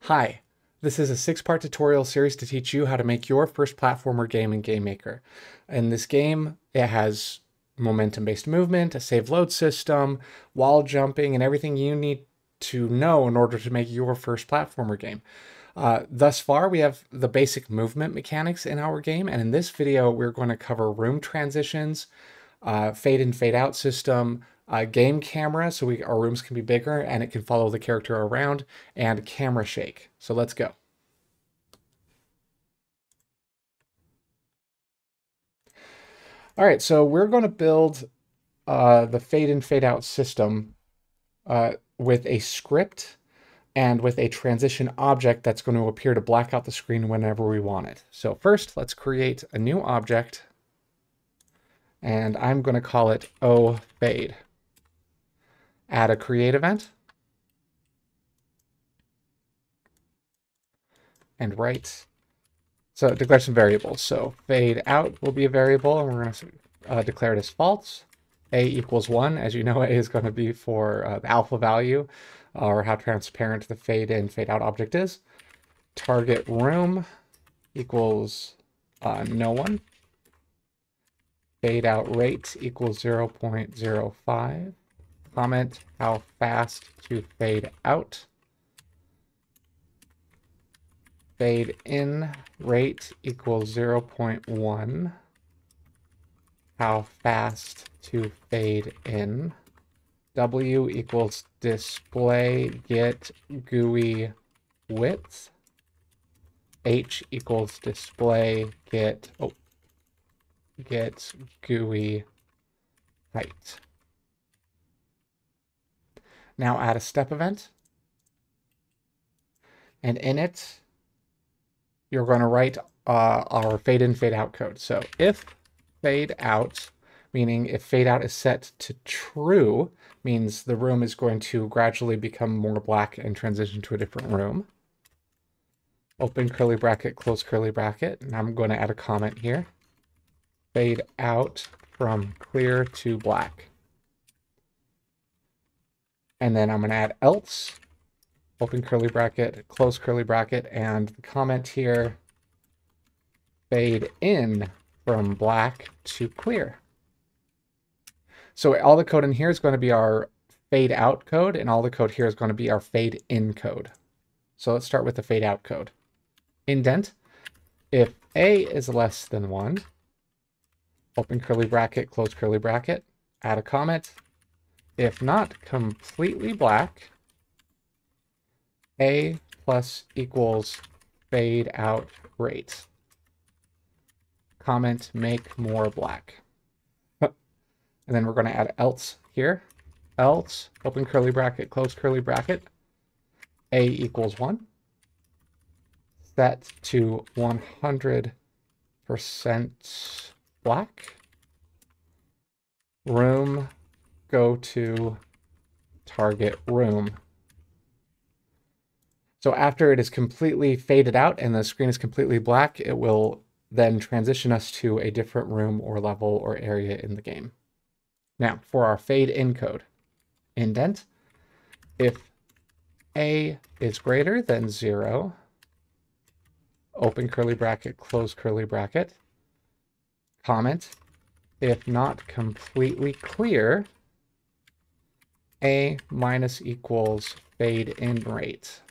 Hi, this is a 6-part tutorial series to teach you how to make your first platformer game in GameMaker. In this game, it has momentum-based movement, a save load system, wall jumping, and everything you need to know in order to make your first platformer game. Thus far, we have the basic movement mechanics in our game, and in this video, we're going to cover room transitions, fade in, fade out system, game camera, so our rooms can be bigger and it can follow the character around, and camera shake. So let's go. All right, so we're going to build the fade in, fade out system with a script and with a transition object that's going to appear to black out the screen whenever we want it. So first, let's create a new object, and I'm going to call it OFade. Add a create event, and write. So declare some variables. So fade out will be a variable, and we're going to declare it as false. A equals 1. As you know, A is going to be for the alpha value, or how transparent the fade in, fade out object is. Target room equals no one. Fade out rate equals 0.05. Comment how fast to fade out. Fade in rate equals 0.1. How fast to fade in. W equals display get GUI width. H equals display get GUI height. Now add a step event, and in it you're going to write our fade in, fade out code. So if fade out, meaning if fade out is set to true, means the room is going to gradually become more black and transition to a different room. Open curly bracket, close curly bracket, and I'm going to add a comment here. Fade out from clear to black. And then I'm going to add else, open curly bracket, close curly bracket, and the comment here, fade in from black to clear. So all the code in here is going to be our fade out code, and all the code here is going to be our fade in code. So let's start with the fade out code. Indent, if A is less than 1, open curly bracket, close curly bracket, add a comment. If not completely black, A plus equals fade out rate. Comment make more black. And then we're going to add else here. Else, open curly bracket, close curly bracket. A equals 1. Set to 100% black. Room, go to target room. So after it is completely faded out and the screen is completely black, it will then transition us to a different room or level or area in the game. Now, for our fade in code, indent, if A is greater than 0, open curly bracket, close curly bracket, comment, if not completely clear, A minus equals fade in rate.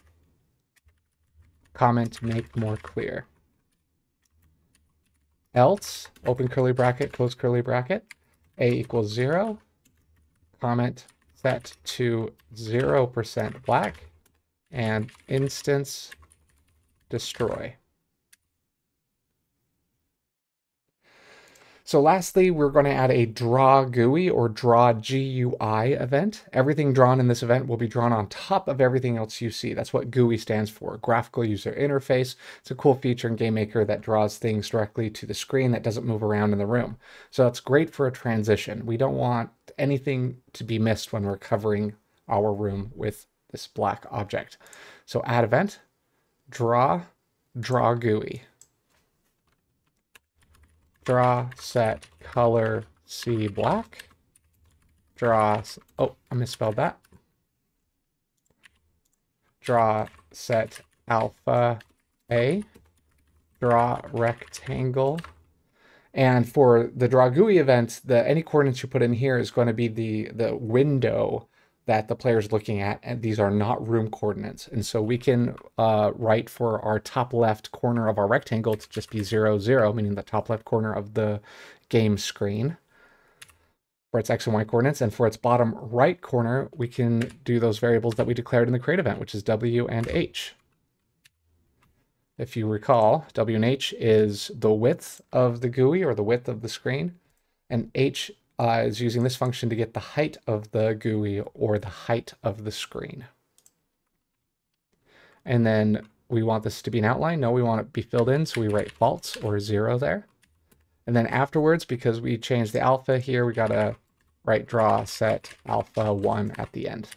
Comment make more clear. Else, open curly bracket, close curly bracket, A equals 0. Comment set to 0% black, and instance destroy. So lastly, we're going to add a draw GUI or draw GUI event. Everything drawn in this event will be drawn on top of everything else you see. That's what GUI stands for, Graphical User Interface. It's a cool feature in GameMaker that draws things directly to the screen that doesn't move around in the room. So that's great for a transition. We don't want anything to be missed when we're covering our room with this black object. So add event, draw GUI. Draw set color C black. Draw, oh, I misspelled that. Draw set alpha A, draw rectangle. And for the draw GUI event, any coordinates you put in here is going to be the window that the player is looking at, and these are not room coordinates. And so we can write for our top left corner of our rectangle to just be 0, 0, meaning the top left corner of the game screen for its x and y coordinates. And for its bottom right corner, we can do those variables that we declared in the create event, which is w and h. If you recall, w and h is the width of the GUI or the width of the screen, and h is using this function to get the height of the GUI or the height of the screen. And then we want this to be an outline. No, we want it to be filled in, so we write false or 0 there. And then afterwards, because we changed the alpha here, we got to write draw set alpha 1 at the end.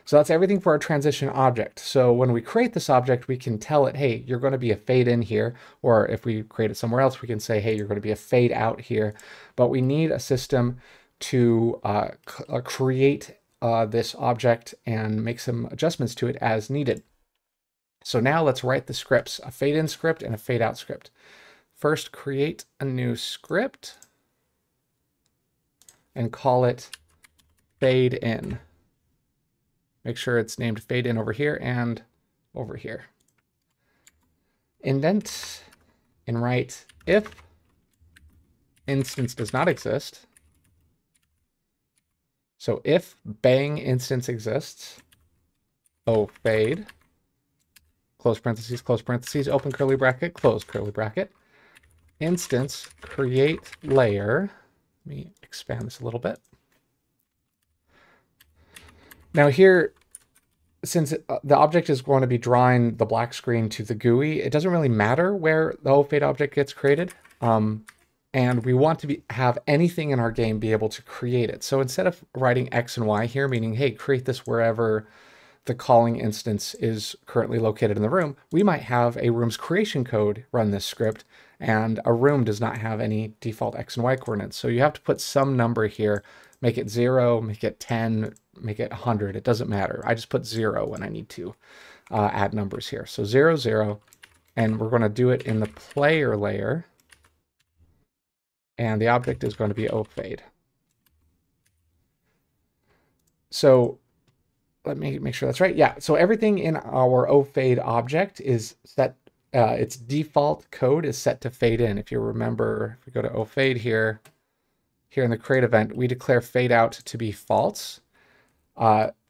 So that's everything for our transition object. So when we create this object, we can tell it, hey, you're going to be a fade in here. Or if we create it somewhere else, we can say, hey, you're going to be a fade out here. But we need a system to create this object and make some adjustments to it as needed. So now let's write the scripts, a fade in script and a fade out script. First, create a new script and call it fade in. Make sure it's named fade in over here and over here. Indent and write if instance does not exist. So if bang instance exists, fade, close parentheses, open curly bracket, close curly bracket, instance create layer. Let me expand this a little bit. Now here, since the object is going to be drawing the black screen to the GUI, it doesn't really matter where the fade object gets created. And we want to have anything in our game be able to create it. So instead of writing X and Y here, meaning, hey, create this wherever the calling instance is currently located in the room, we might have a room's creation code run this script, and a room does not have any default X and Y coordinates. So you have to put some number here, make it 0, make it 10, make it 100. It doesn't matter. I just put 0 when I need to add numbers here. So 0, 0, and we're going to do it in the player layer. And the object is going to be fade. So let me make sure that's right. Yeah, so everything in our fade object is set, its default code is set to fade in. If you remember, if we go to fade here in the create event, we declare fade out to be false.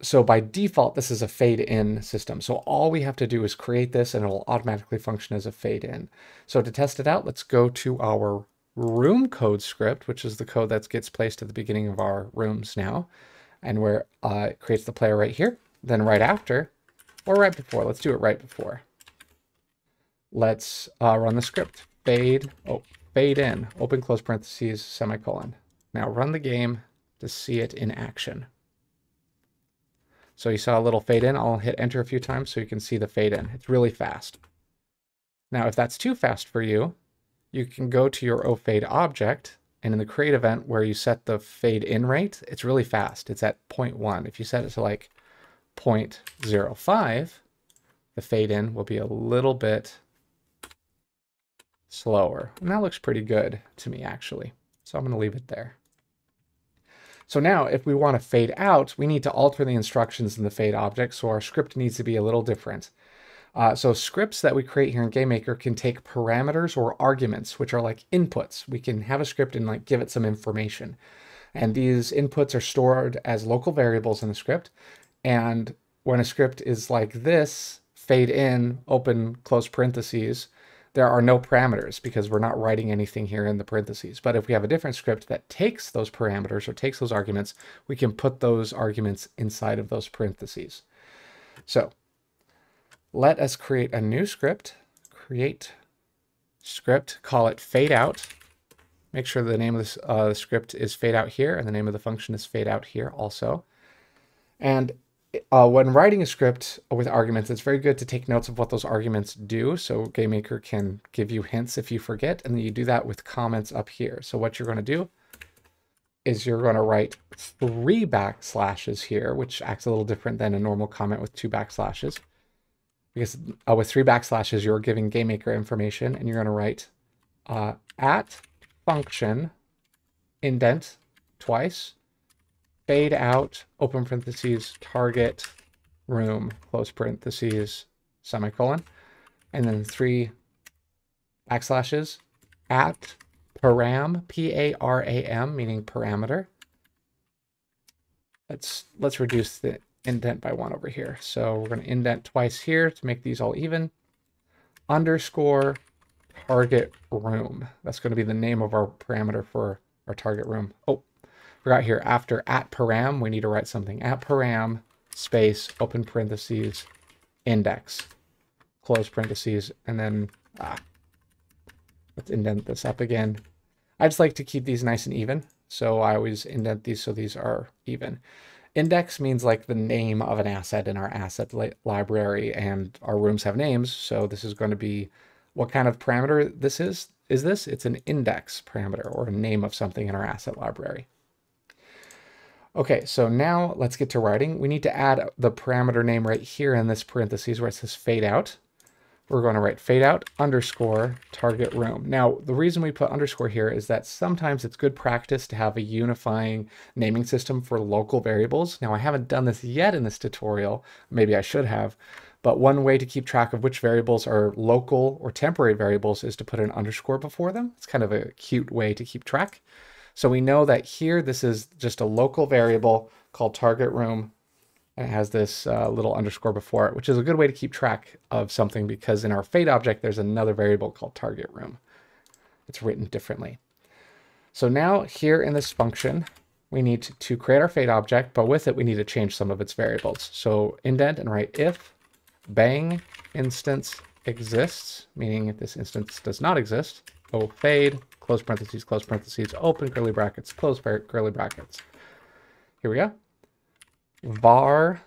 So by default, this is a fade in system. So all we have to do is create this and it will automatically function as a fade in. So to test it out, let's go to our room code script, which is the code that gets placed at the beginning of our rooms now, and where it creates the player right here. Then right after, or right before, let's do it right before. Let's run the script. Fade in, open close parentheses, semicolon. Now run the game to see it in action. So you saw a little fade in. I'll hit enter a few times so you can see the fade in. It's really fast. Now, if that's too fast for you, you can go to your fade object, and in the create event where you set the fade in rate, it's really fast. It's at 0.1. If you set it to like 0.05, the fade in will be a little bit slower. And that looks pretty good to me, actually. So I'm going to leave it there. So now if we want to fade out, we need to alter the instructions in the fade object. So our script needs to be a little different. So scripts that we create here in GameMaker can take parameters or arguments, which are like inputs. We can have a script and like give it some information. And these inputs are stored as local variables in the script. And when a script is like this, fade in, open, close parentheses, there are no parameters because we're not writing anything here in the parentheses. But if we have a different script that takes those parameters or takes those arguments, we can put those arguments inside of those parentheses. So let us create a new script. Create script, call it fade out. Make sure the name of this script is fade out here, and the name of the function is fade out here also. And when writing a script with arguments, it's very good to take notes of what those arguments do, so GameMaker can give you hints if you forget, and then you do that with comments up here. So what you're going to do is you're going to write 3 backslashes here, which acts a little different than a normal comment with 2 backslashes. because with 3 backslashes, you're giving GameMaker information, and you're going to write at function indent twice, fade out, open parentheses, target room, close parentheses, semicolon, and then 3 backslashes at param, P-A-R-A-M, meaning parameter. Let's reduce the indent by 1 over here. So we're going to indent twice here to make these all even. Underscore target room. That's going to be the name of our parameter for our target room. Oh, forgot here. After at param, we need to write something. At param, space, open parentheses, index, close parentheses, and then let's indent this up again. I just like to keep these nice and even, so I always indent these so these are even. Index means like the name of an asset in our asset library, and our rooms have names, so this is going to be what kind of parameter this is. It's an index parameter, or a name of something in our asset library. Okay, so now let's get to writing. We need to add the parameter name right here in this parentheses where it says fade out. We're going to write fade out underscore target room. Now, the reason we put underscore here is that sometimes it's good practice to have a unifying naming system for local variables. Now, I haven't done this yet in this tutorial. Maybe I should have. But one way to keep track of which variables are local or temporary variables is to put an underscore before them. It's kind of a cute way to keep track. So we know that here, this is just a local variable called target room. And it has this little underscore before it, which is a good way to keep track of something, because in our fade object, there's another variable called target room. It's written differently. So now here in this function, we need to create our fade object, but with it, we need to change some of its variables. So indent and write if bang instance exists, meaning if this instance does not exist, fade, close parentheses, open curly brackets, close curly brackets. Here we go. Var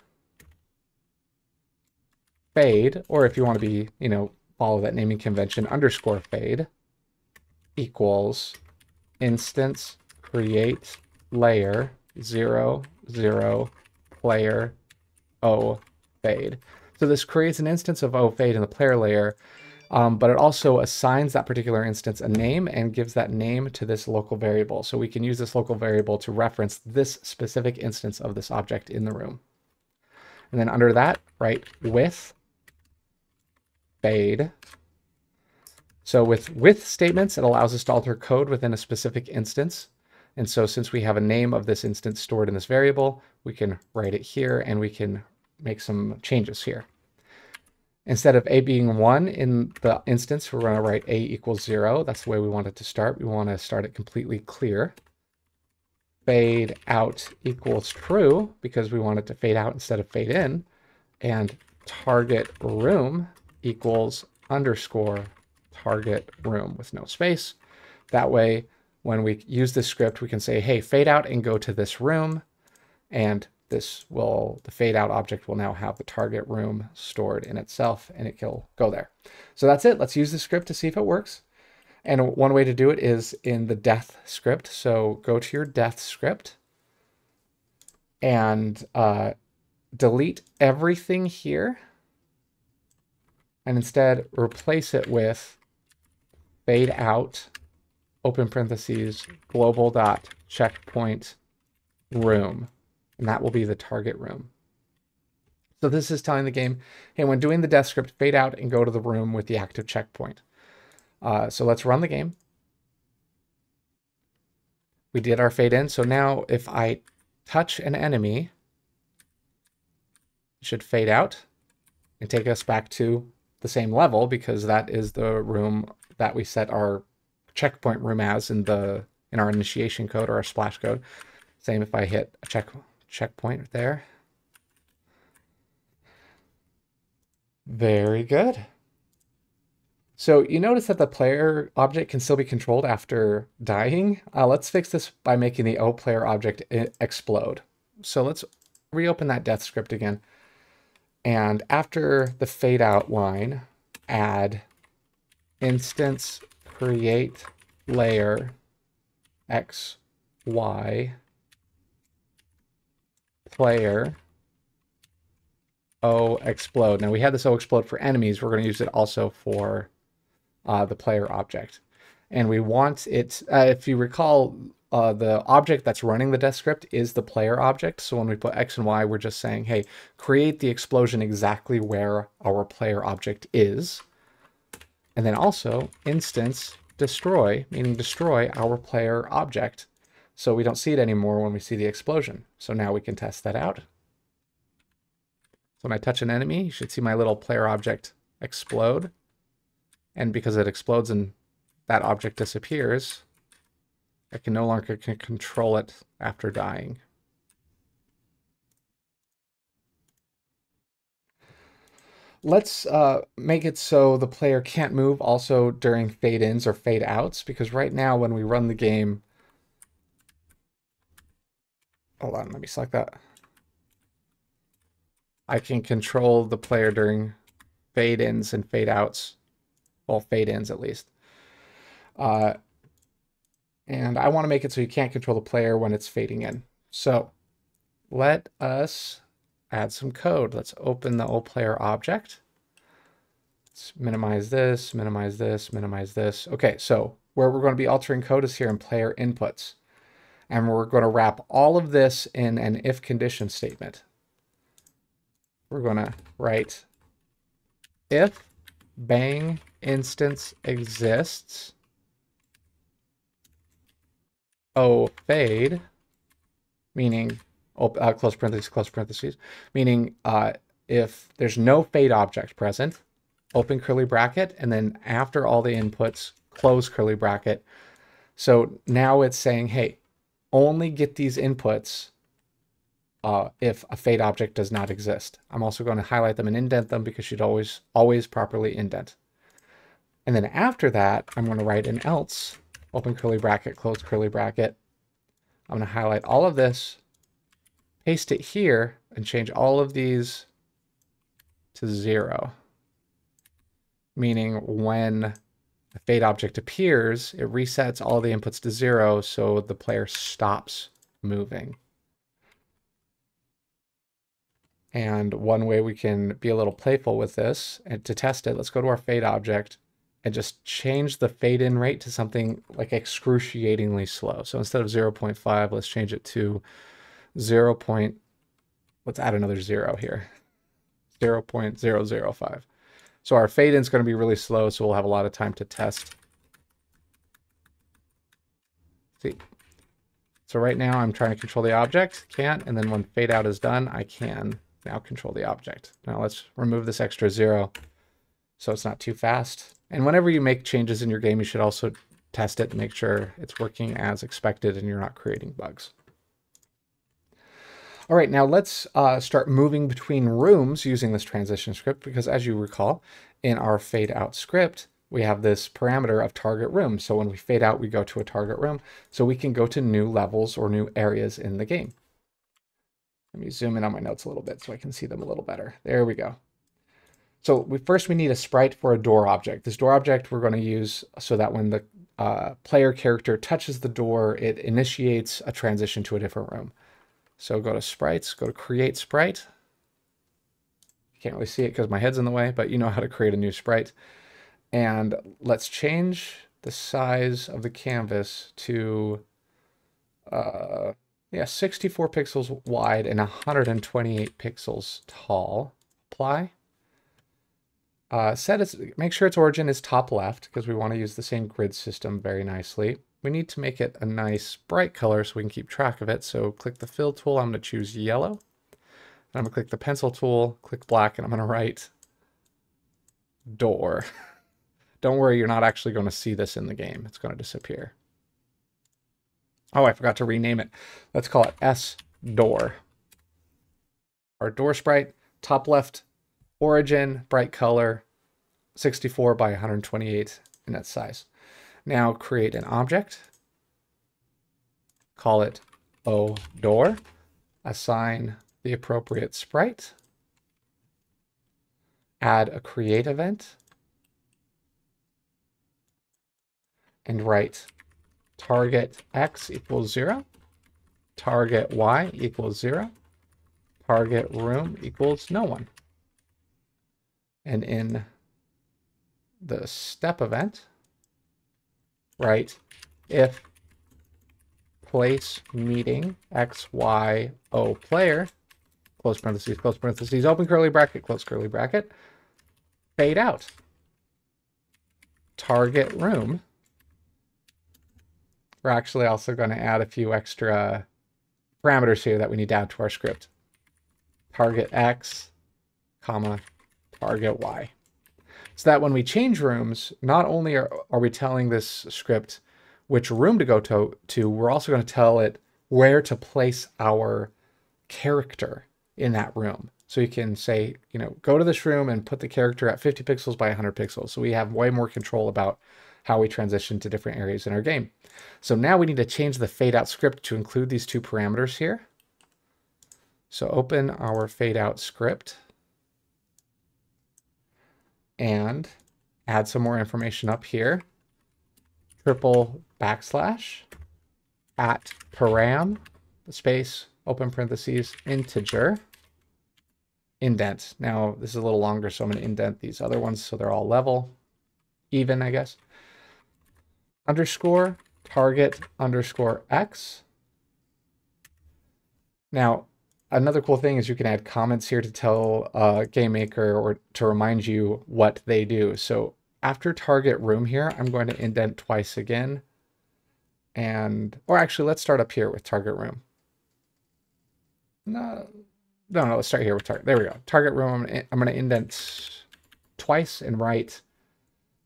fade, or if you want to be, follow that naming convention, underscore fade equals instance create layer 0, 0 player O fade. So this creates an instance of O fade in the player layer, but it also assigns that particular instance a name and gives that name to this local variable. So we can use this local variable to reference this specific instance of this object in the room. And then under that, write with fade. So with statements, it allows us to alter code within a specific instance. And so since we have a name of this instance stored in this variable, we can write it here and we can make some changes here. Instead of a being 1 in the instance, we're going to write a equals 0. That's the way we want it to start. We want to start it completely clear. Fade out equals true, because we want it to fade out instead of fade in. And target room equals underscore target room with no space. That way, when we use this script, we can say, hey, fade out and go to this room. And the fade out object will now have the target room stored in itself, and it will go there. So that's it. Let's use the script to see if it works. And one way to do it is in the death script. So go to your death script and delete everything here, and instead replace it with fade out, open parentheses, global dot checkpoint room. And that will be the target room. So this is telling the game, hey, when doing the death script, fade out and go to the room with the active checkpoint. So let's run the game. We did our fade in. So now if I touch an enemy, it should fade out and take us back to the same level, because that is the room that we set our checkpoint room as in our initiation code or our splash code. Same if I hit a checkpoint there. Very good. So you notice that the player object can still be controlled after dying. Let's fix this by making the O player object explode. So let's reopen that death script again. And after the fade out line, add instance create layer X, Y, player O explode. Now we had this O explode for enemies. We're going to use it also for the player object. And we want it, if you recall, the object that's running the death script is the player object. So when we put X and Y, we're just saying, hey, create the explosion exactly where our player object is. And then also instance destroy, meaning destroy our player object. So we don't see it anymore when we see the explosion. So now we can test that out. So when I touch an enemy, you should see my little player object explode. And because it explodes and that object disappears, I can no longer control it after dying. Let's make it so the player can't move also during fade-ins or fade-outs, because right now when we run the game... Hold on, let me select that. I can control the player during fade-ins and fade-outs. Well, fade-ins at least. And I want to make it so you can't control the player when it's fading in. So let us add some code. Let's open the OPlayer object. Let's minimize this, minimize this, minimize this. Okay, so where we're going to be altering code is here in player inputs. And we're going to wrap all of this in an if condition statement. We're going to write if bang instance exists, O fade, meaning close parentheses, meaning if there's no fade object present, open curly bracket, and then after all the inputs, close curly bracket. So now it's saying, hey, only get these inputs if a fade object does not exist. I'm also going to highlight them and indent them because you'd always properly indent. And then after that, I'm going to write an else, open curly bracket, close curly bracket. I'm going to highlight all of this, paste it here, and change all of these to 0. Meaning when a fade object appears, it resets all the inputs to 0 so the player stops moving. And one way we can be a little playful with this, and to test it, let's go to our fade object and just change the fade in rate to something like excruciatingly slow. So instead of 0.5, let's change it to 0. Let's add another 0 here, 0.005. So our fade in is going to be really slow, so we'll have a lot of time to test. See, so right now I'm trying to control the object, can't, and then when fade out is done, I can now control the object. Now let's remove this extra 0 so it's not too fast. And whenever you make changes in your game, you should also test it and make sure it's working as expected and you're not creating bugs. All right, now let's start moving between rooms using this transition script, because as you recall, in our fade out script, we have this parameter of target room. So when we fade out, we go to a target room, so we can go to new levels or new areas in the game. Let me zoom in on my notes a little bit so I can see them a little better. There we go. So first we need a sprite for a door object. This door object we're going to use so that when the player character touches the door, it initiates a transition to a different room. So go to sprites, go to create sprite. You can't really see it because my head's in the way, but you know how to create a new sprite. And let's change the size of the canvas to 64 pixels wide and 128 pixels tall. Apply. Make sure its origin is top left because we want to use the same grid system very nicely. We need to make it a nice bright color so we can keep track of it. So click the fill tool. I'm going to choose yellow. And I'm going to click the pencil tool, click black, and I'm going to write door. Don't worry, you're not actually going to see this in the game. It's going to disappear. Oh, I forgot to rename it. Let's call it S door. Our door sprite, top left, origin, bright color, 64 by 128 in its size. Now create an object, call it O door, assign the appropriate sprite, add a create event, and write target X equals 0, target Y equals 0, target room equals no one. And in the step event, write if place meeting x, y, o player, close parentheses, open curly bracket, close curly bracket, fade out. Target room. We're actually also going to add a few extra parameters here that we need to add to our script. Target x, comma, target y. So that when we change rooms, not only are we telling this script which room to go to, we're also going to tell it where to place our character in that room. So you can say, you know, go to this room and put the character at 50 pixels by 100 pixels. So we have way more control about how we transition to different areas in our game. So now we need to change the fade out script to include these two parameters here. So open our fade out script and add some more information up here. Triple backslash at param space open parentheses integer indent. Now this is a little longer, so I'm going to indent these other ones so they're all level, even, I guess. Underscore target underscore x. Now another cool thing is you can add comments here to tell GameMaker or to remind you what they do. So after target room here, I'm going to indent twice again. Or actually, let's start up here with target room. No, let's start here with target. There we go. Target room, I'm going to indent twice and write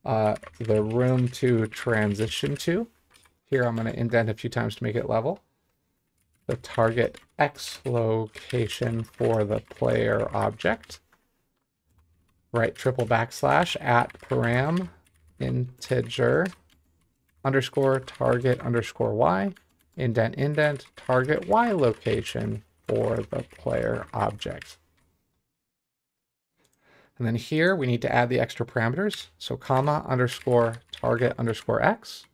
the room to transition to. Here, I'm going to indent a few times to make it level. The target X location for the player object. Write triple backslash at param integer underscore target underscore Y, indent target Y location for the player object. And then here we need to add the extra parameters. So comma underscore target underscore X,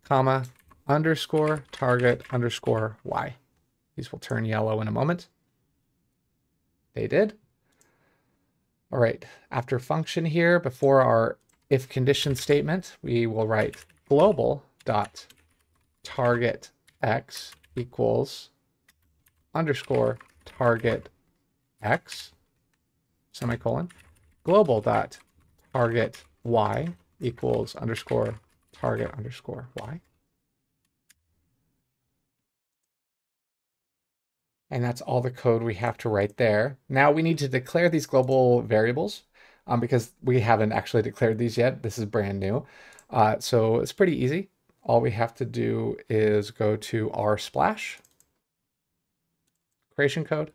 comma underscore target underscore Y. These will turn yellow in a moment. They did. All right, after function here, before our if condition statement, we will write global dot target X equals underscore target X, semicolon, global dot target Y equals underscore target underscore Y. And that's all the code we have to write there. Now we need to declare these global variables because we haven't actually declared these yet. This is brand new. So it's pretty easy. All we have to do is go to our splash creation code.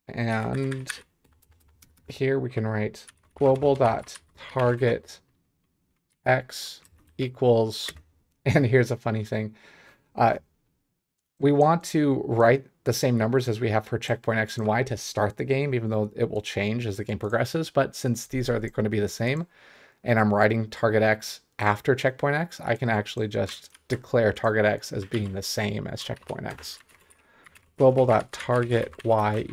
And here we can write global.target x equals, and here's a funny thing. We want to write the same numbers as we have for checkpoint X and Y to start the game, even though it will change as the game progresses. But since these are going to be the same, and I'm writing target X after checkpoint X, I can actually just declare target X as being the same as checkpoint X. Global.target Y,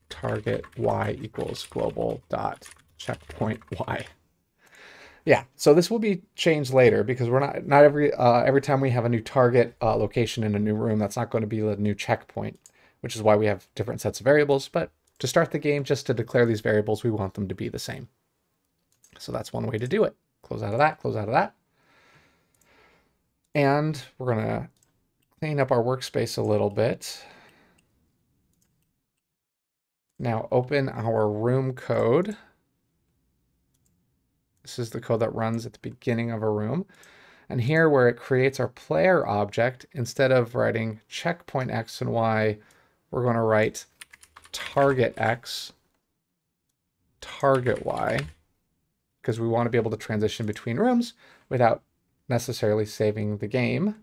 target Y equals global.checkpoint Y. Yeah, so this will be changed later because we're not every time we have a new target location in a new room, that's not going to be the new checkpoint, which is why we have different sets of variables. But to start the game, just to declare these variables, we want them to be the same. So that's one way to do it. Close out of that, close out of that. And we're going to clean up our workspace a little bit. Now open our room code. This is the code that runs at the beginning of a room. And here where it creates our player object, instead of writing checkpoint X and Y, we're going to write target X, target Y, because we want to be able to transition between rooms without necessarily saving the game.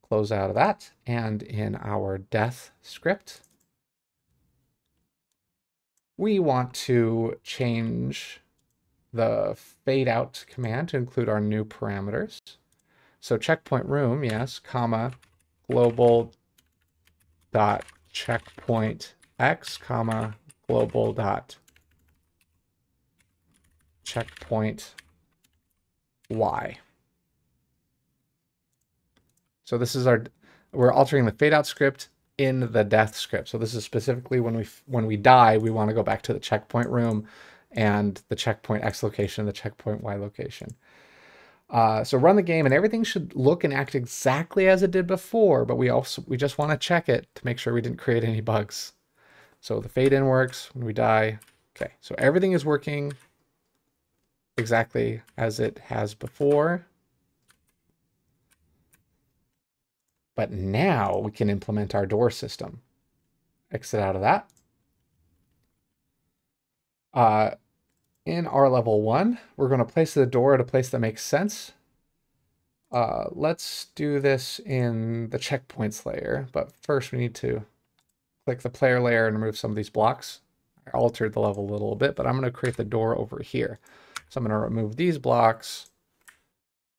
Close out of that. And in our death script, we want to change the fade out command to include our new parameters. So checkpoint room, yes, comma, global dot checkpoint x comma global dot checkpoint y. So this is we're altering the fade out script in the death script. So this is specifically when we die, we want to go back to the checkpoint room and the checkpoint X location, the checkpoint Y location. So run the game and everything should look and act exactly as it did before, but we just want to check it to make sure we didn't create any bugs. So the fade in works when we die. Okay, so everything is working exactly as it has before. But now we can implement our door system. Exit out of that. In our level 1, we're going to place the door at a place that makes sense. Let's do this in the checkpoints layer, but first we need to click the player layer and remove some of these blocks. I altered the level a little bit, but I'm going to create the door over here. So I'm going to remove these blocks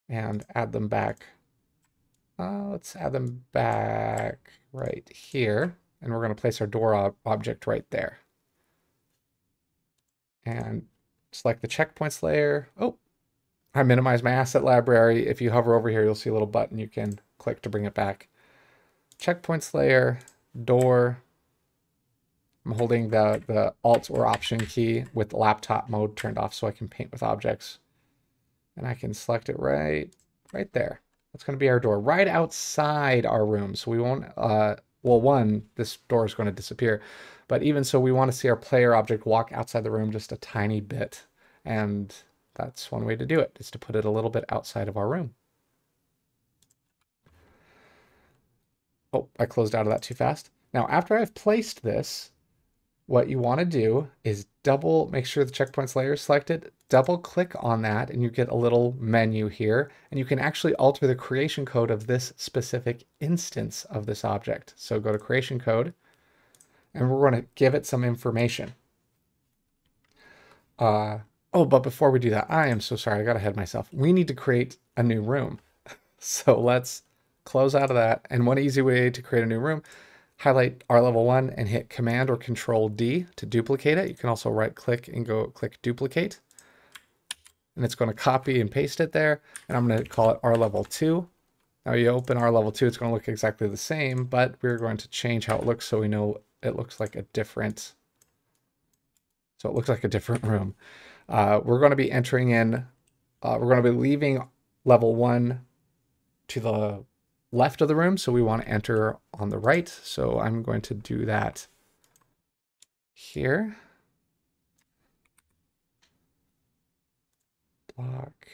and add them back. Let's add them back right here. And we're going to place our door object right there. And select the checkpoints layer. Oh, I minimized my asset library. If you hover over here, you'll see a little button you can click to bring it back. Checkpoints layer, door. I'm holding the Alt or Option key with laptop mode turned off so I can paint with objects. And I can select it right there. That's going to be our door right outside our room. So we won't, well, one, this door is going to disappear. But even so, we want to see our player object walk outside the room just a tiny bit. And that's one way to do it, is to put it a little bit outside of our room. Oh, I closed out of that too fast. Now, after I've placed this, what you want to do is make sure the checkpoints layer is selected, double click on that, and you get a little menu here, and you can actually alter the creation code of this specific instance of this object. So go to creation code, and we're going to give it some information. Oh, but before we do that, I am so sorry, I got ahead of myself. We need to create a new room. So let's close out of that. And one easy way to create a new room, highlight our level 1 and hit Command or Control D to duplicate it. You can also right click and go click duplicate. And it's going to copy and paste it there. And I'm going to call it our level 2. Now you open our level 2, it's going to look exactly the same, but we're going to change how it looks so we know it looks like a different, room. We're going to be entering in, we're going to be leaving level 1 to the left of the room, so we want to enter on the right. So I'm going to do that here. Block.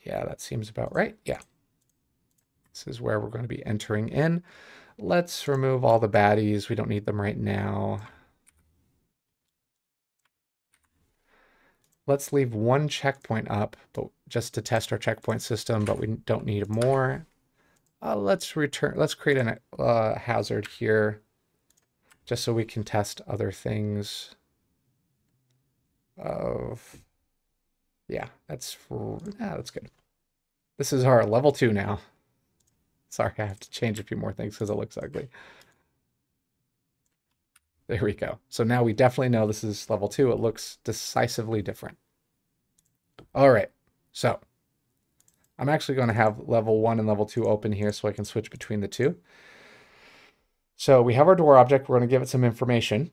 Yeah, that seems about right. Yeah. This is where we're going to be entering in. Let's remove all the baddies. We don't need them right now. Let's leave one checkpoint up, but just to test our checkpoint system, but we don't need more. Let's create a hazard here, just so we can test other things. Yeah, that's good. This is our level 2 now. Sorry, I have to change a few more things because it looks ugly. There we go. So now we definitely know this is level 2. It looks decisively different. All right, so I'm actually going to have level 1 and level 2 open here so I can switch between the two. So we have our door object. We're going to give it some information.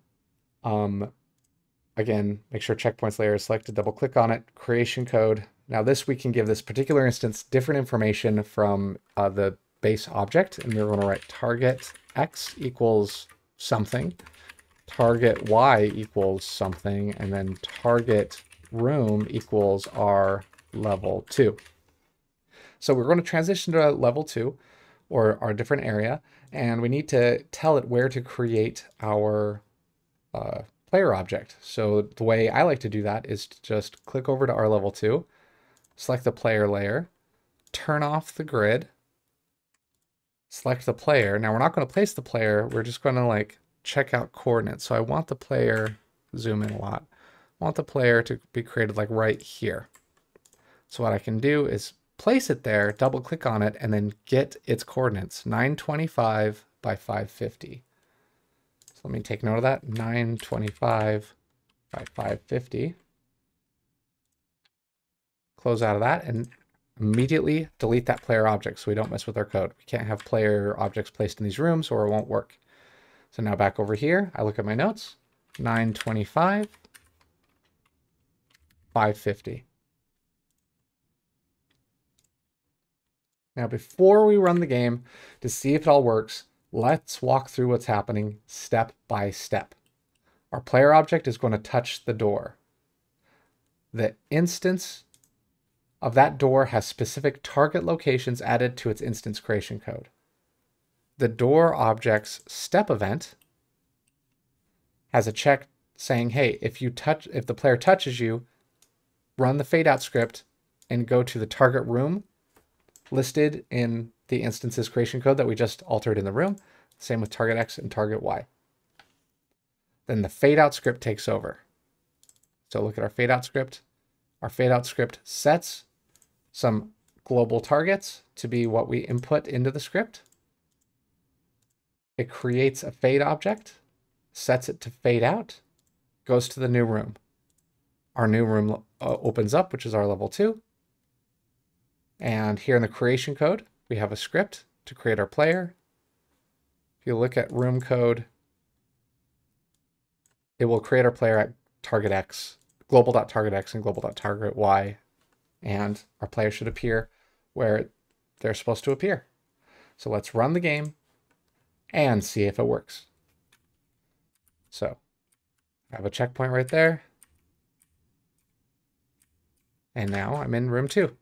Again, make sure checkpoints layer is selected, double click on it, creation code. Now we can give this particular instance different information from the base object, and we're going to write target X equals something, target Y equals something, and then target room equals our level 2. So we're going to transition to level 2, or our different area, and we need to tell it where to create our player object. So the way I like to do that is to just click over to our level 2, select the player layer, turn off the grid, select the player. Now we're not going to place the player, we're just going to check out coordinates. So I want the player, zoom in a lot, I want the player to be created right here. So what I can do is place it there, double click on it, and then get its coordinates, 925, by 550. So let me take note of that. 925 by 550. Close out of that and immediately delete that player object so we don't mess with our code. We can't have player objects placed in these rooms or it won't work. So now back over here, I look at my notes, 925, 550. Now before we run the game to see if it all works, let's walk through what's happening step by step. Our player object is going to touch the door. The instance of that door has specific target locations added to its instance creation code. The door object's step event has a check saying, hey, if the player touches you, run the fade out script and go to the target room listed in the instance's creation code that we just altered in the room. Same with target X and target Y. Then the fade out script takes over. So look at our fade out script. Our fade out script sets some global targets to be what we input into the script. It creates a fade object, sets it to fade out, goes to the new room. Our new room opens up, which is our level 2. And here in the creation code, we have a script to create our player. If you look at room code, it will create our player at target X, global.targetX and global.targetY. And our player should appear where they're supposed to appear. So let's run the game and see if it works. So I have a checkpoint right there. And now I'm in room 2. If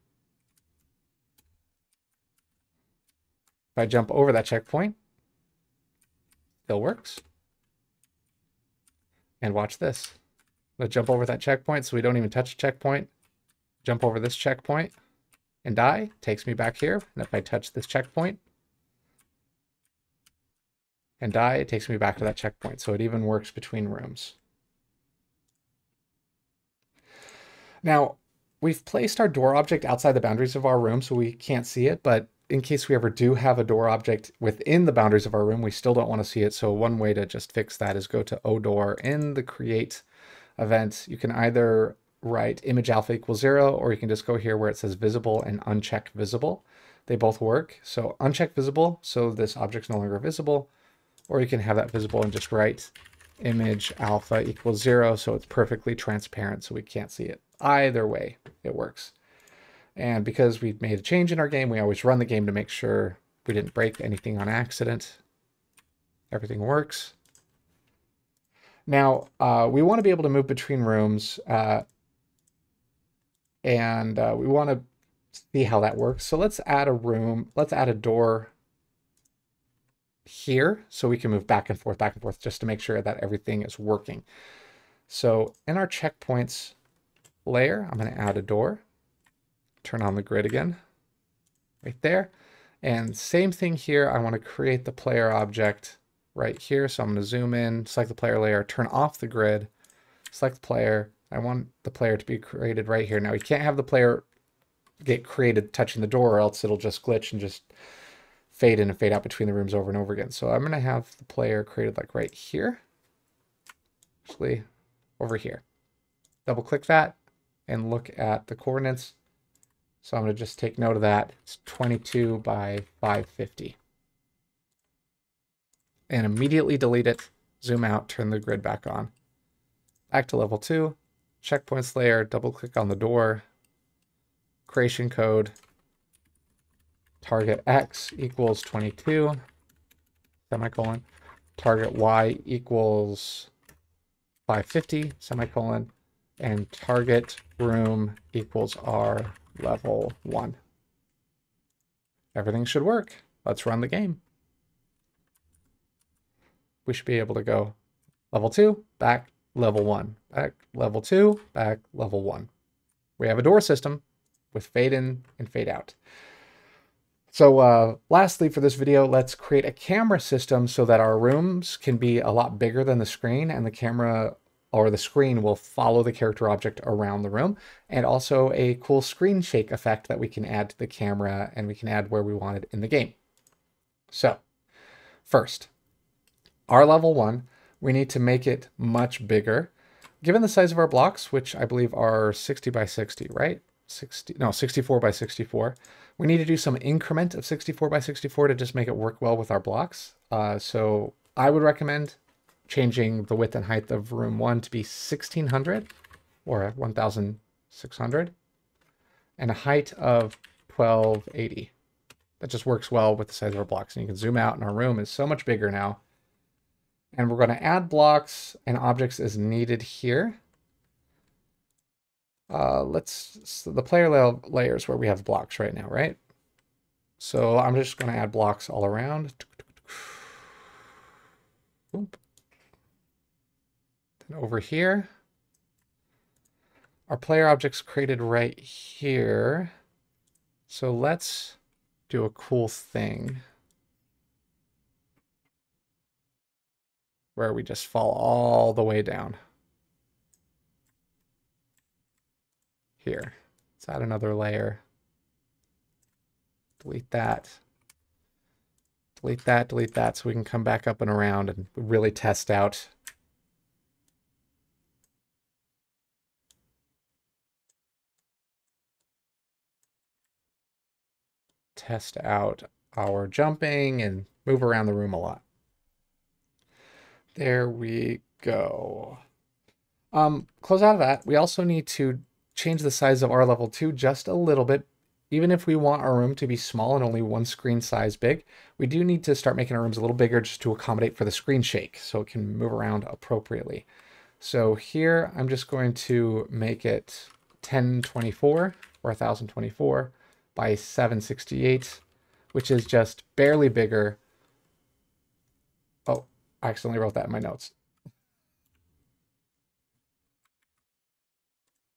I jump over that checkpoint, still works. And watch this. Let's jump over that checkpoint so we don't even touch the checkpoint. Jump over this checkpoint and die. Takes me back here. And if I touch this checkpoint and die, it takes me back to that checkpoint. So it even works between rooms. Now, we've placed our door object outside the boundaries of our room so we can't see it, but in case we ever do have a door object within the boundaries of our room, we still don't want to see it. So one way to just fix that is go to ODoor in the create event. You can either write image alpha equals 0, or you can just go here where it says visible and uncheck visible. They both work. So uncheck visible, so this object's no longer visible, or you can have that visible and just write image alpha equals 0, so it's perfectly transparent so we can't see it. Either way, it works. And because we've made a change in our game, we always run the game to make sure we didn't break anything on accident. Everything works. Now, we want to be able to move between rooms, and we want to see how that works. So let's add a room, let's add a door here so we can move back and forth, just to make sure that everything is working. So in our checkpoints layer, I'm going to add a door, turn on the grid again, right there. And same thing here, I want to create the player object right here. So I'm going to zoom in, select the player layer, turn off the grid, select the player. I want the player to be created right here. Now we can't have the player get created touching the door or else it'll just glitch and just fade in and fade out between the rooms over and over again. So I'm going to have the player created like right here, actually over here. Double click that and look at the coordinates. So I'm going to just take note of that. It's 22 by 550. And immediately delete it, zoom out, turn the grid back on. Back to level 2, checkpoints layer, double click on the door, creation code, target X equals 22, semicolon, target Y equals 550, semicolon, and target room equals R level 1. Everything should work. Let's run the game. We should be able to go level 2, back level 1, back level 2, back level 1. We have a door system with fade in and fade out. So lastly for this video, let's create a camera system so that our rooms can be a lot bigger than the screen, and the camera or the screen will follow the character object around the room, and also a cool screen shake effect that we can add to the camera and we can add where we want it in the game. So First, our level 1, we need to make it much bigger. Given the size of our blocks, which I believe are 60 by 60, right? 64 by 64. We need to do some increment of 64 by 64 to just make it work well with our blocks. So I would recommend changing the width and height of room 1 to be 1600 or 1600 and a height of 1280. That just works well with the size of our blocks. And you can zoom out, and our room is so much bigger now. And we're going to add blocks and objects as needed here. So the player layers where we have blocks right now, right? So I'm just going to add blocks all around. Then over here, our player objects created right here. So let's do a cool thing where we just fall all the way down. Here. Let's add another layer. Delete that. Delete that, delete that, so we can come back up and around and really test out our jumping and move around the room a lot. There we go. Close out of that. We also need to change the size of our level 2 just a little bit. Even if we want our room to be small and only one screen size big, we do need to start making our rooms a little bigger just to accommodate for the screen shake so it can move around appropriately. So here I'm just going to make it 1024 or 1024 by 768, which is just barely bigger. Oh, I accidentally wrote that in my notes.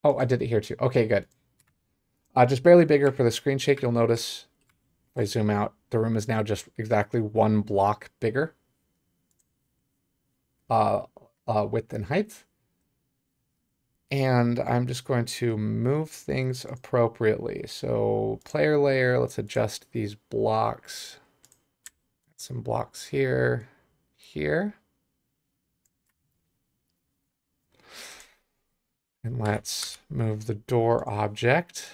Oh, I did it here too. Okay, good. Just barely bigger for the screen shake. You'll notice if I zoom out, the room is now just exactly one block bigger. Width and height. And I'm just going to move things appropriately. So player layer, let's adjust these blocks. Some blocks here, here. And let's move the door object.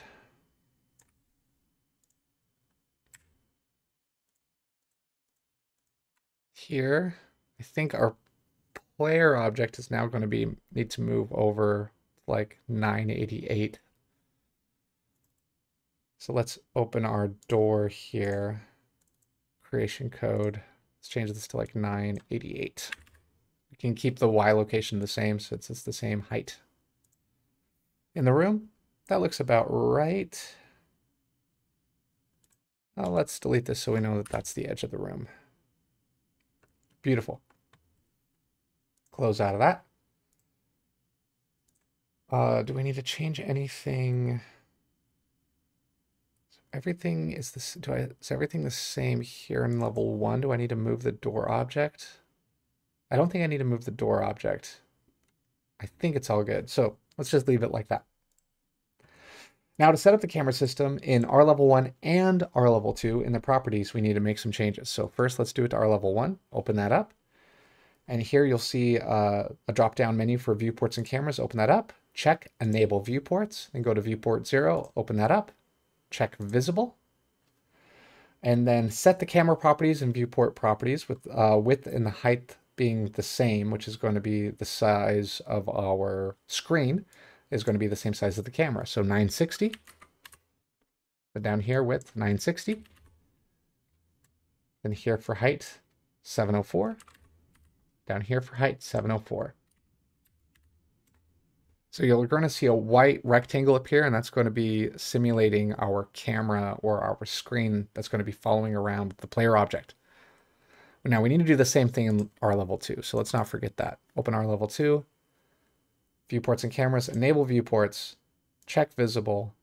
Here, I think our player object is now going to need to move over like 988. So let's open our door here. Creation code. Let's change this to like 988. We can keep the Y location the same since it's the same height. In the room, that looks about right. Let's delete this so we know that that's the edge of the room. Beautiful. Close out of that. Do we need to change anything? Everything is this. Is everything the same here in level 1? Do I need to move the door object? I don't think I need to move the door object. I think it's all good. So let's just leave it like that. Now to set up the camera system in our level 1 and our level 2 in the properties, we need to make some changes. So first let's do it to our level 1. Open that up. And here you'll see a drop-down menu for viewports and cameras. Open that up. Check Enable Viewports. Then go to Viewport 0. Open that up. Check Visible. And then set the camera properties and viewport properties with width and the height being the same, which is going to be the size of our screen, is going to be the same size as the camera. So 960. But down here, width 960. Then here for height, 704. Down here for height, 704. So you're going to see a white rectangle appear, and that's going to be simulating our camera or our screen that's going to be following around the player object. Now we need to do the same thing in our level 2, so let's not forget that. Open our level 2, viewports and cameras, enable viewports, check visible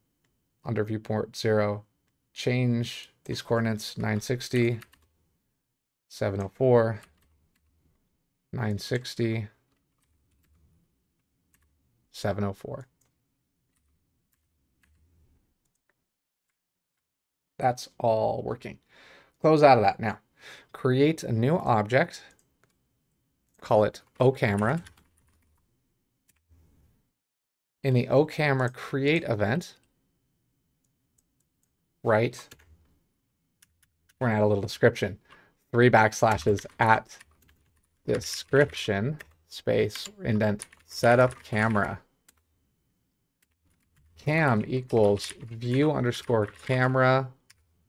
under viewport 0, change these coordinates 960, 704, 960, 704. That's all working. Close out of that now. Create a new object, call it OCamera. In the OCamera create event, write, we're gonna add a little description, 3 backslashes at description, space, indent, setup camera. Cam equals view underscore camera,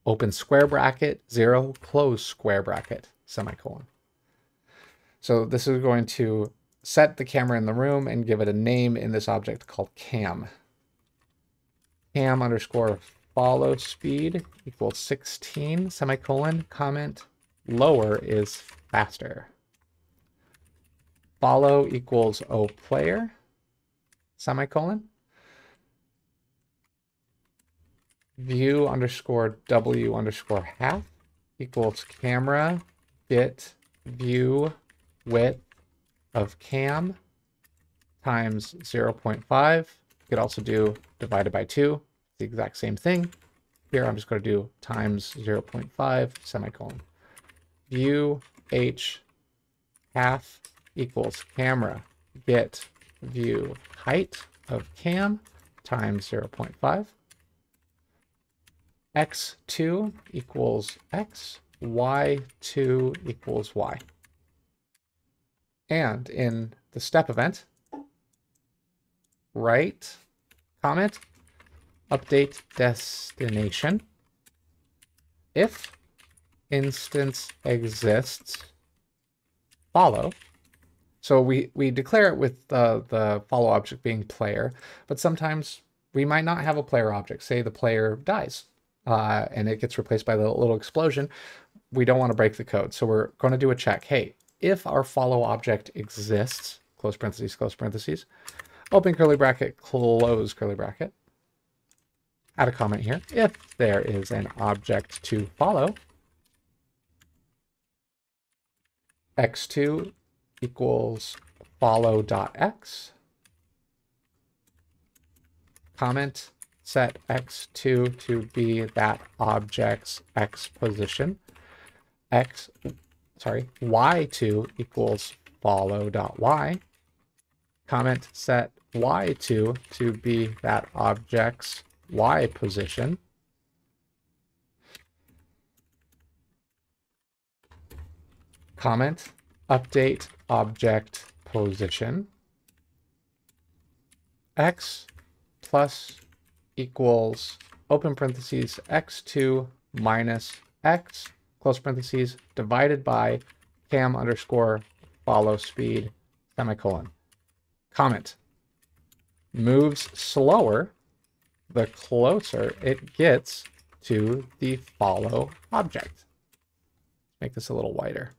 open square bracket, 0, close square bracket, semicolon. So this is going to set the camera in the room and give it a name in this object called cam. Cam underscore follow speed equals 16, semicolon, comment, lower is faster. Follow equals O player, semicolon. View underscore W underscore half equals camera bit view width of cam times 0.5. You could also do divided by 2, the exact same thing. Here I'm just going to do times 0.5, semicolon. View H half equals camera get view height of cam times 0.5. X2 equals X, Y2 equals Y. And in the step event, write, comment, update destination. If instance exists, follow. So we declare it with the follow object being player, but sometimes we might not have a player object. Say the player dies and it gets replaced by the little explosion. We don't want to break the code. So we're going to do a check. Hey, if our follow object exists, close parentheses, open curly bracket, close curly bracket, add a comment here. If there is an object to follow, x2 equals follow.x, comment, set x2 to be that object's x position, y2 equals follow.y, comment, set y2 to be that object's y position, comment, update object position, x plus equals open parentheses x2 minus x close parentheses divided by cam underscore follow speed semicolon. Comment, moves slower the closer it gets to the follow object. Make this a little wider.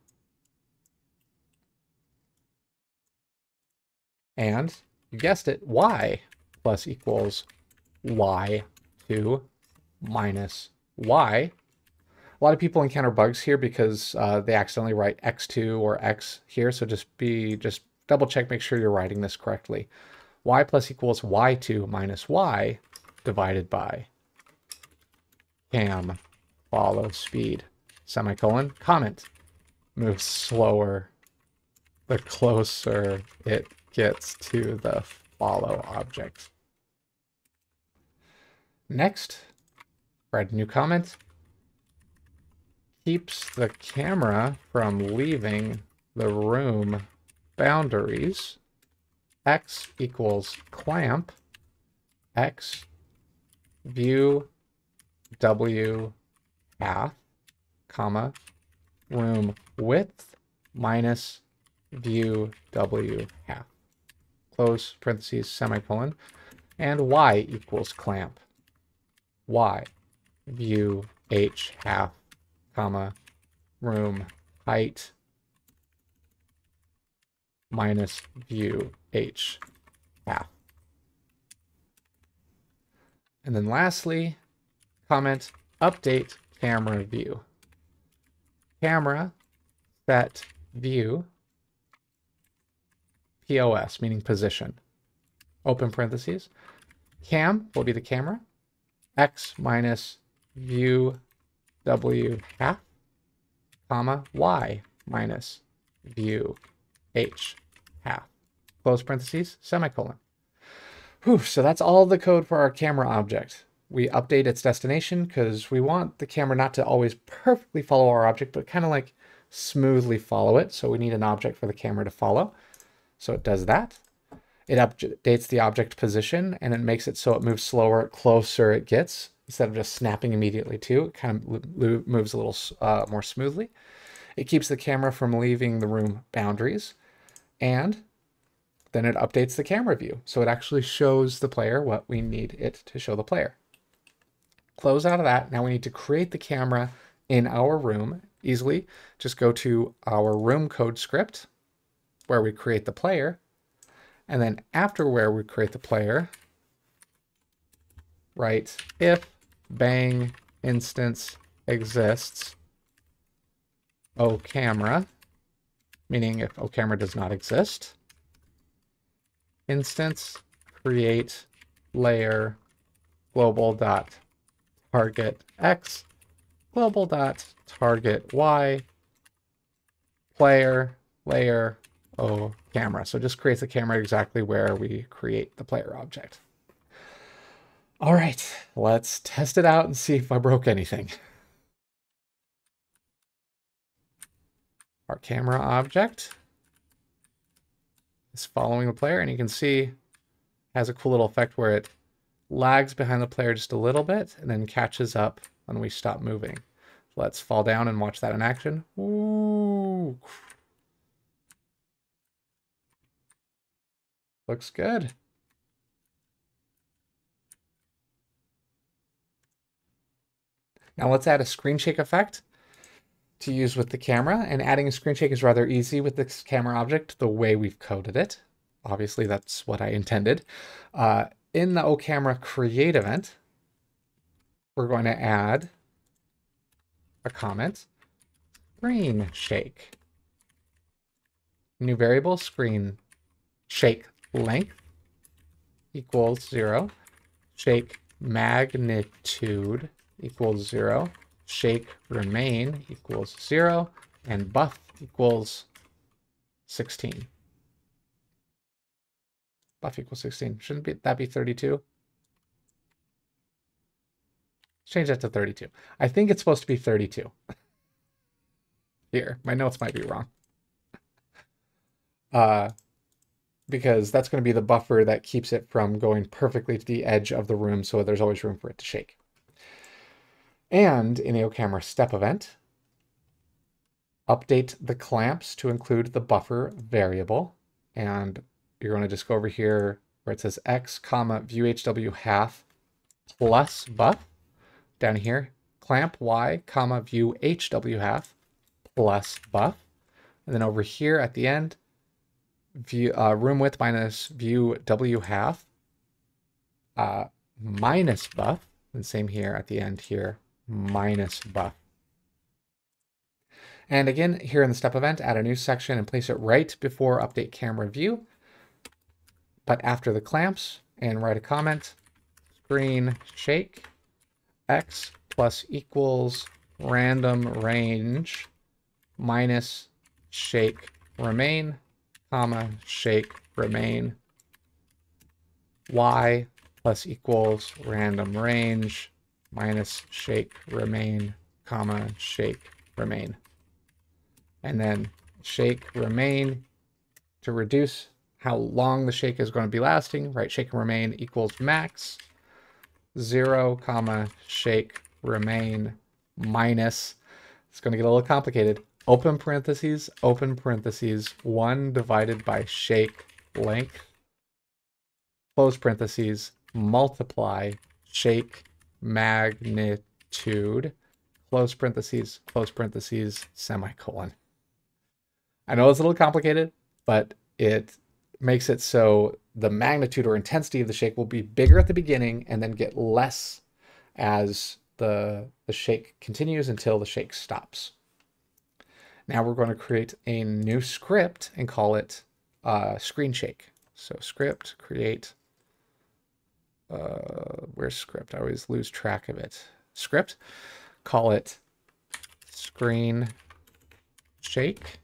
And you guessed it, y plus equals y2 minus y. A lot of people encounter bugs here because they accidentally write x2 or x here. So just double check, make sure you're writing this correctly. Y plus equals y2 minus y divided by cam follow speed semicolon. Comment, moves slower the closer it gets to the follow object. Next, write a new comment. Keeps the camera from leaving the room boundaries. X equals clamp, X view W half, comma, room width minus view W half, close parentheses, semicolon, and Y equals clamp, Y view H half, comma, room height minus view H half. And then lastly, comment, update camera view. Camera set view POS, meaning position. Open parentheses. Cam will be the camera. X minus view W half, comma, y minus view h half, close parentheses, semicolon. Whew, so that's all the code for our camera object. We update its destination because we want the camera not to always perfectly follow our object, but kind of like smoothly follow it. So we need an object for the camera to follow. So it does that. It updates the object position and it makes it so it moves slower, closer it gets, instead of just snapping immediately to. It kind of moves a little more smoothly. It keeps the camera from leaving the room boundaries. And then it updates the camera view. So it actually shows the player what we need it to show the player. Close out of that. Now we need to create the camera in our room easily. Just go to our room code script where we create the player. And then after where we create the player, write if bang instance exists oCamera, meaning if oCamera does not exist, instance create layer global dot target x global dot target y player layer oCamera. So just creates the camera exactly where we create the player object. All right, let's test it out and see if I broke anything. Our camera object is following the player, and you can see it has a cool little effect where it lags behind the player just a little bit and then catches up when we stop moving. Let's fall down and watch that in action. Ooh. Looks good. Now let's add a screen shake effect to use with the camera, and adding a screen shake is rather easy with this camera object the way we've coded it. Obviously, that's what I intended. In the oCamera create event, we're going to add a comment, screen shake. New variable, screen shake length equals 0, shake magnitude equals 0, shake remain equals 0, and buff equals 16. Buff equals 16. Shouldn't that be 32? Change that to 32. I think it's supposed to be 32. Here, my notes might be wrong. Because that's going to be the buffer that keeps it from going perfectly to the edge of the room, so there's always room for it to shake. And in oCamera step event, update the clamps to include the buffer variable. And you're going to just go over here where it says x, comma, view HW half plus buff. Down here, clamp y, comma, view HW half plus buff. And then over here at the end, view room width minus view W half minus buff. And same here at the end here, minus buff. And again, here in the step event, add a new section and place it right before update camera view, but after the clamps, and write a comment, screen shake x plus equals random range minus shake remain, comma, shake remain, y plus equals random range minus shake remain, comma, shake remain. And then shake remain to reduce how long the shake is going to be lasting, right? Shake and remain equals max 0, comma, shake remain minus, it's going to get a little complicated, open parentheses, 1 divided by shake length, close parentheses, multiply shake magnitude, close parentheses, semicolon. I know it's a little complicated, but it makes it so the magnitude or intensity of the shake will be bigger at the beginning and then get less as the shake continues until the shake stops. Now we're going to create a new script and call it screen shake. So script, create, where's script? I always lose track of it. Script, call it screen shake,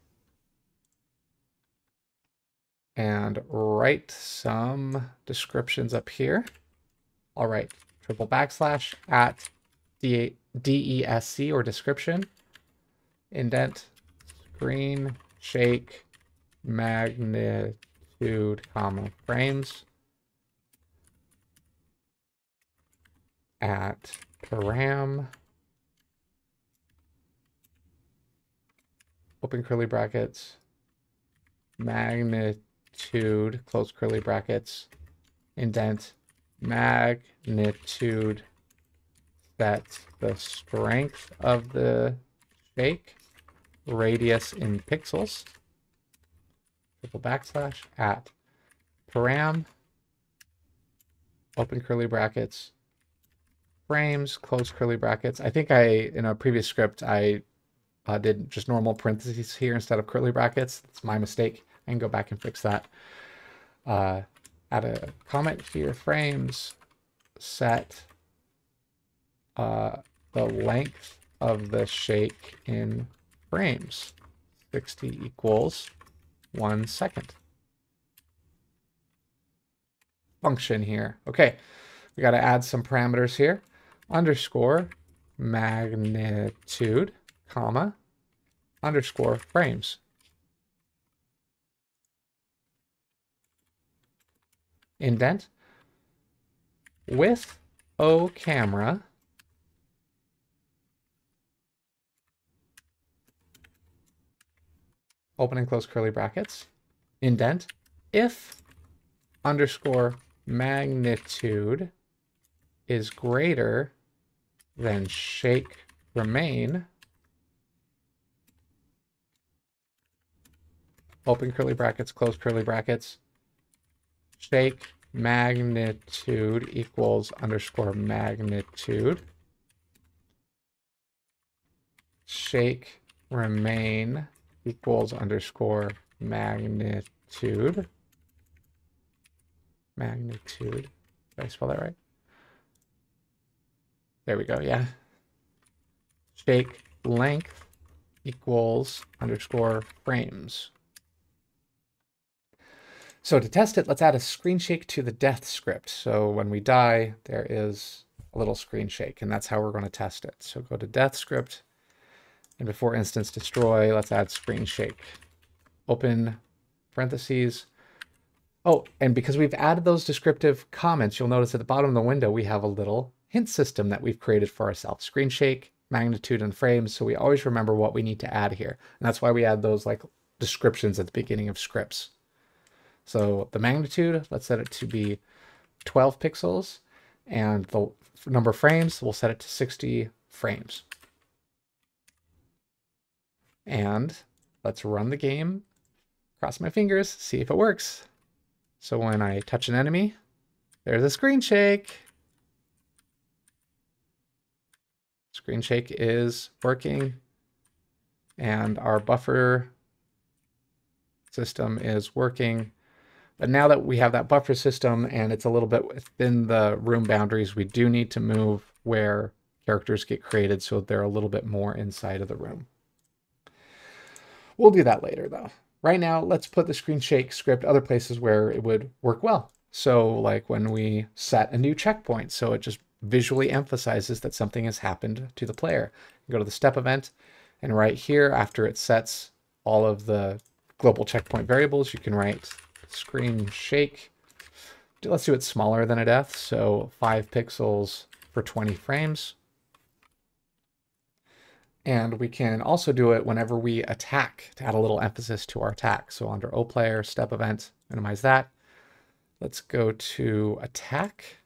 and write some descriptions up here. I'll write triple backslash at DESC or description, indent, screen, shake, magnitude, comma, frames, at param, open curly brackets, magnitude, close curly brackets, indent, magnitude sets the strength of the shake, radius in pixels, triple backslash, at param, open curly brackets, frames, close curly brackets. I think in a previous script, I did just normal parentheses here instead of curly brackets. It's my mistake. I can go back and fix that. Add a comment here, frames, set the length of the shake in frames. 60 equals 1 second. Function here. Okay, we got to add some parameters here. Underscore magnitude, comma, underscore frames. Indent with O camera open and close curly brackets, indent if underscore magnitude is greater than shake remain, open curly brackets, close curly brackets, shake magnitude equals underscore magnitude, shake remain equals underscore magnitude. Magnitude. Did I spell that right? There we go, yeah. Shake length equals underscore frames. So to test it, let's add a screen shake to the death script. So when we die, there is a little screen shake, and that's how we're going to test it. So go to death script, and before instance destroy, let's add screen shake. Open parentheses. Oh, and because we've added those descriptive comments, you'll notice at the bottom of the window, we have a little hint system that we've created for ourselves. Screen shake, magnitude, and frames. So we always remember what we need to add here. And that's why we add those like descriptions at the beginning of scripts. So the magnitude, let's set it to be 12 pixels. And the number of frames, we'll set it to 60 frames. And let's run the game. Cross my fingers, see if it works. So when I touch an enemy, there's a screen shake. Screen shake is working. And our buffer system is working. But now that we have that buffer system and it's a little bit within the room boundaries, we do need to move where characters get created so they're a little bit more inside of the room. We'll do that later though. Right now, let's put the screen shake script other places where it would work well. So like when we set a new checkpoint, so it just visually emphasizes that something has happened to the player. You go to the step event, and right here, after it sets all of the global checkpoint variables, you can write screen shake. Let's do it smaller than a death, so 5 pixels for 20 frames. And we can also do it whenever we attack to add a little emphasis to our attack. So under O player, step event, minimize that. Let's go to attack.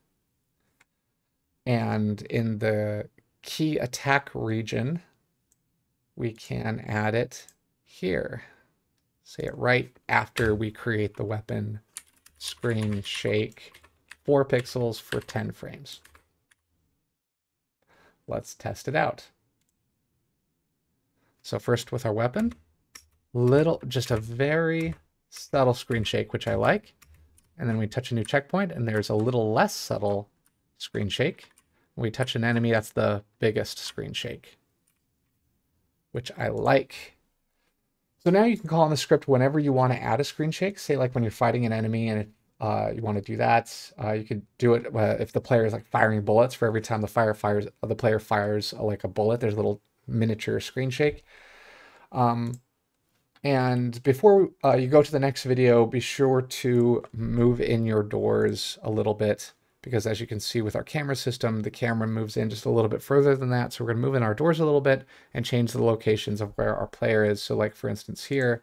And in the key attack region, we can add it here. Say it right after we create the weapon, screen shake, 4 pixels for 10 frames. Let's test it out. So first with our weapon, just a very subtle screen shake, which I like. And then we touch a new checkpoint and there's a little less subtle screen shake. When we touch an enemy, that's the biggest screen shake, which I like. So now you can call on the script whenever you want to add a screen shake. Say like when you're fighting an enemy and you want to do that, you could do it if the player is like firing bullets. For every time the player fires like a bullet, there's a little miniature screen shake. And before you go to the next video, be sure to move in your doors a little bit, because as you can see with our camera system, the camera moves in just a little bit further than that. So we're going to move in our doors a little bit and change the locations of where our player is. So like for instance here,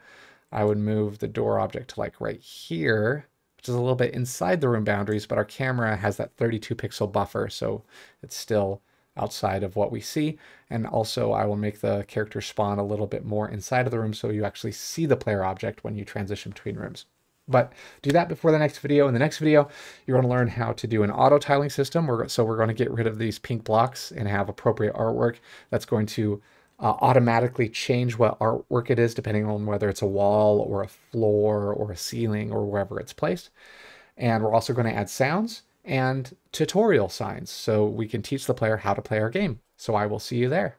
I would move the door object to like right here, which is a little bit inside the room boundaries, but our camera has that 32 pixel buffer, so it's still outside of what we see. And also I will make the character spawn a little bit more inside of the room so you actually see the player object when you transition between rooms. But do that before the next video. In the next video, you're going to learn how to do an auto tiling system. So we're going to get rid of these pink blocks and have appropriate artwork that's going to automatically change what artwork it is depending on whether it's a wall or a floor or a ceiling or wherever it's placed. And we're also going to add sounds and tutorial signs so we can teach the player how to play our game. So I will see you there.